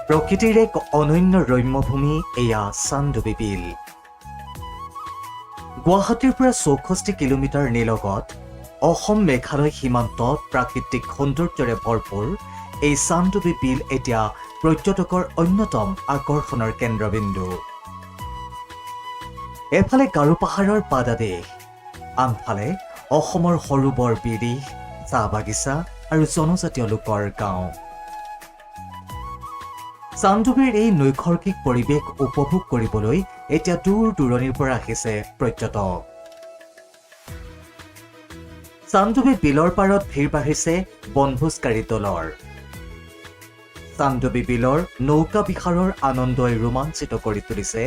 প্ৰকৃতিৰ এক অনন্য ৰম্যভূমি এয়া চানডুবি বিল। গুৱাহাটীৰ পৰা 64 কিলোমিটাৰ নিলগত অসম মেঘালয় সীমান্তত প্ৰাকৃতিক সৌন্দৰ্যৰে ভৰপূৰ এই চানডুবি বিল এতিয়া পৰ্যটকৰ অন্যতম আকৰ্ষণৰ কেন্দ্ৰবিন্দু। এফালে গাৰো পাহাৰৰ পাদদেশ, আনফালে অসমৰ সৰু বৰ বিৰিখ, চাহ বাগিচা আৰু জনজাতীয় লোকৰ গাঁও। চানডুবিৰ এই নৈসৰ্গিক পৰিৱেশ উপভোগ কৰিবলৈ এতিয়া দূৰ দূৰণিৰ পৰা আহিছে পৰ্যটক। চানডুবি বিলৰ পাৰত ভিৰ বাঢ়িছে বনভোজকাৰী দলৰ। চানডুবি বিলৰ নৌকা বিহাৰৰ আনন্দই ৰোমাঞ্চিত কৰি তুলিছে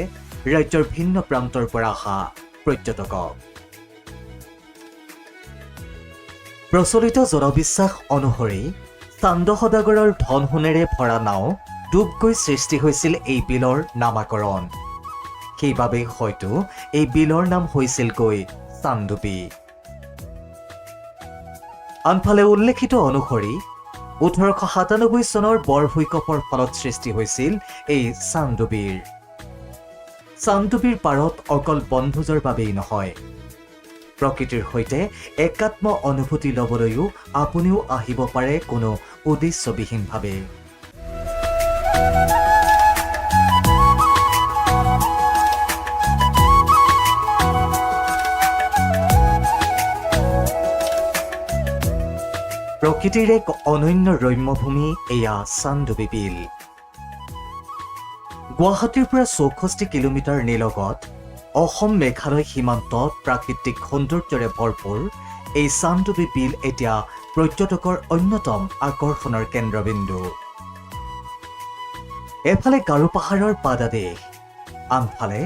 ৰাজ্যৰ ভিন্ন প্ৰান্তৰ পৰা অহা পৰ্যটকক। প্ৰচলিত জনবিশ্বাস অনুসৰি চান্দ সদাগৰৰ ধন সোণেৰে ভৰা নাও ডুব গৈ সৃষ্টি হৈছিল এই বিলৰ নামাকৰণ। সেইবাবেই হয়তো এই বিলৰ নাম হৈছিলগৈ চানডুবি। আনফালে উল্লেখিত অনুসৰি 1897 চনৰ বৰভূঁইকঁপৰ ফলত সৃষ্টি হৈছিল এই চানডুবিৰ। চানডুবিৰ পাৰত অকল বনভোজৰ বাবেই নহয়, প্ৰকৃতিৰ সৈতে একাত্ম অনুভূতি ল'বলৈও আপুনিও আহিব পাৰে কোনো উদ্দেশ্যবিহীনভাৱে। প্ৰকৃতিৰ এক অনন্য ৰম্যভূমি এয়া চানডুবি বিল। গুৱাহাটীৰ পৰা 64 কিলোমিটাৰ নিলগত অসম মেঘালয় সীমান্তত প্ৰাকৃতিক সৌন্দৰ্যৰে ভৰপূৰ এই চানডুবি বিল এতিয়া পৰ্যটকৰ অন্যতম আকৰ্ষণৰ কেন্দ্ৰবিন্দু। এফালে গাৰো পাহাৰৰ পাদদেশ, আনফালে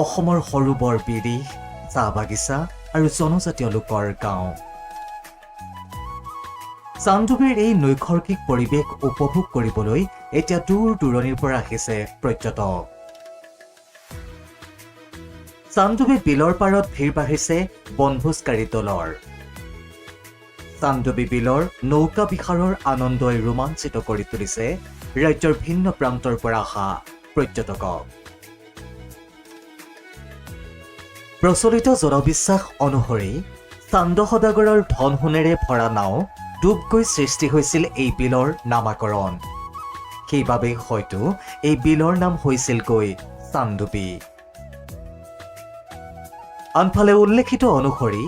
অসমৰ সৰু বৰ বিৰিখ, চাহ বাগিচা আৰু জনজাতীয় লোকৰ গাঁও। চানডুবিৰ এই নৈসৰ্গিক পৰিৱেশ উপভোগ কৰিবলৈ এতিয়া দূৰ দূৰণিৰ পৰা আহিছে পৰ্যটক। চানডুবি বিলৰ পাৰত ভিৰ বাঢ়িছে বনভোজকাৰী দলৰ। চানডুবি বিলৰ নৌকা বিহাৰৰ আনন্দই ৰোমাঞ্চিত কৰি তুলিছে ৰাজ্যৰ ভিন্ন প্ৰান্তৰ পৰা অহা পৰ্যটকক। প্ৰচলিত জনবিশ্বাস অনুসৰি চান্দ সদাগৰৰ ধন সোণেৰে ভৰা নাও ডুব গৈ সৃষ্টি হৈছিল এই বিলৰ নামাকৰণ। সেইবাবেই হয়তো এই বিলৰ নাম হৈছিলগৈ চানডুবি। আনফালে উল্লেখিত অনুসৰি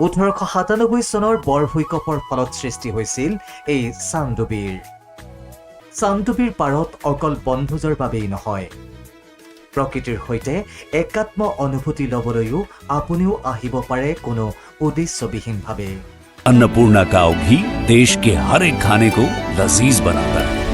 1897 চনৰ বৰভূঁইকঁপৰ ফলত সৃষ্টি হৈছিল এই চানডুবিৰ। চানডুবিৰ পাৰত অকল বনভোজৰ বাবেই নহয়, প্ৰকৃতিৰ সৈতে একাত্ম অনুভূতি ল'বলৈও আপুনিও আহিব পাৰে কোনো উদ্দেশ্যবিহীনভাৱে। अन्नपूर्णा काव घी देश के हर एक खाने को लजीज बनाता है।